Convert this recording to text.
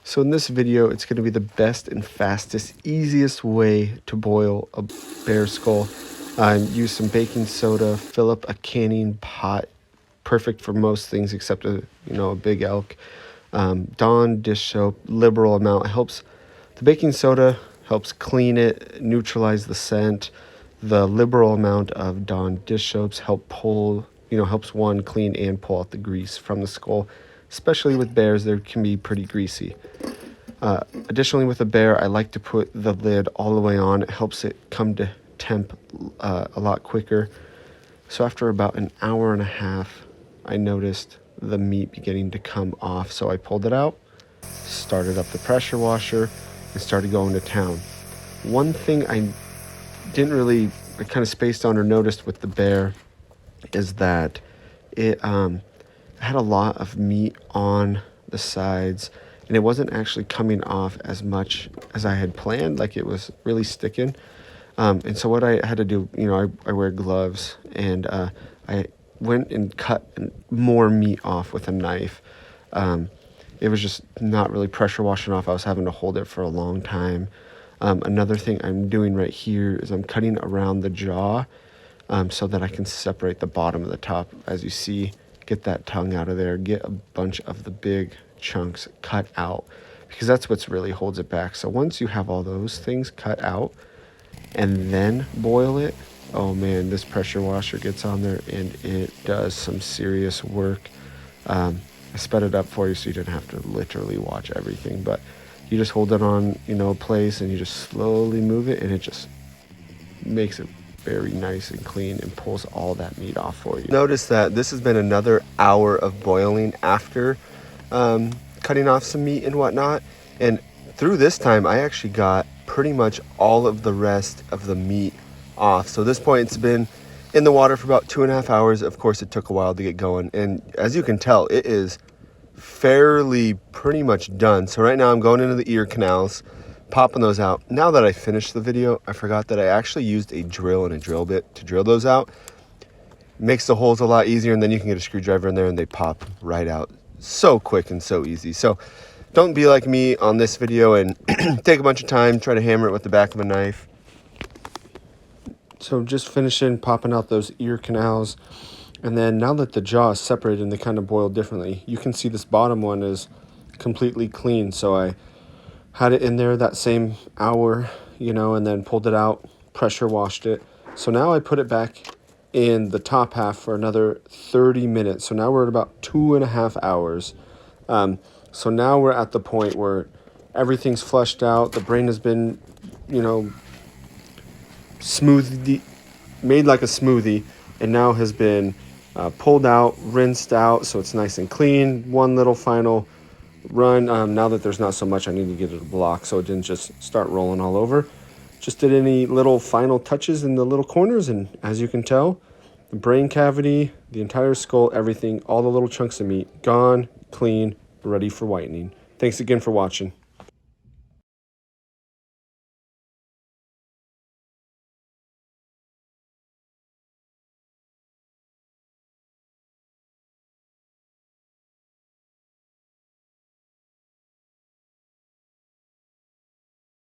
So in this video, it's going to be the best and fastest, easiest way to boil a bear skull. Use some baking soda, fill up a canning pot, perfect for most things except a big elk. Dawn dish soap, liberal amount, helps. The baking soda helps clean it, neutralize the scent. The liberal amount of Dawn dish soaps helps one clean and pull out the grease from the skull. Especially with bears, they can be pretty greasy. Additionally, with a bear, I like to put the lid all the way on. It helps it come to temp a lot quicker. So after about an hour and a half, I noticed the meat beginning to come off. So I pulled it out, started up the pressure washer, and started going to town. One thing I kind of spaced on or noticed with the bear is that it had a lot of meat on the sides, and it wasn't actually coming off as much as I had planned. Like, it was really sticking. And so what I had to do, I wear gloves, and I went and cut more meat off with a knife. It was just not really pressure washing off. I was having to hold it for a long time. Another thing I'm doing right here is I'm cutting around the jaw so that I can separate the bottom of the top. As you see, get that tongue out of there, get a bunch of the big chunks cut out, because that's what's really holds it back. So once you have all those things cut out and then boil it, oh man, this pressure washer gets on there and it does some serious work. I sped it up for you so you didn't have to literally watch everything, but you just hold it on a place and you just slowly move it, and it just makes it very nice and clean and pulls all that meat off for you. Notice that this has been another hour of boiling after cutting off some meat and whatnot, and through this time I actually got pretty much all of the rest of the meat off. So at this point, it's been in the water for about 2.5 hours. Of course, it took a while to get going, and as you can tell, it is fairly pretty much done. So right now I'm going into the ear canals, popping those out. Now that I finished the video, I forgot that I actually used a drill and a drill bit to drill those out. Makes the holes a lot easier, and then you can get a screwdriver in there and they pop right out. So quick and so easy. So don't be like me on this video and take a bunch of time, try to hammer it with the back of a knife. So just finishing popping out those ear canals, and then now that the jaw is separated and they kind of boil differently, you can see this bottom one is completely clean. So I had it in there that same hour, and then pulled it out, pressure washed it. So now I put it back in the top half for another 30 minutes. So now we're at about 2.5 hours. So now we're at the point where everything's flushed out. The brain has been, made like a smoothie, and now has been pulled out, rinsed out, so it's nice and clean. One little final run. Now that there's not so much, I need to get it a block so it didn't just start rolling all over. Just did any little final touches in the little corners, and as you can tell, the brain cavity, the entire skull, everything, all the little chunks of meat, gone, clean, ready for whitening. Thanks again for watching.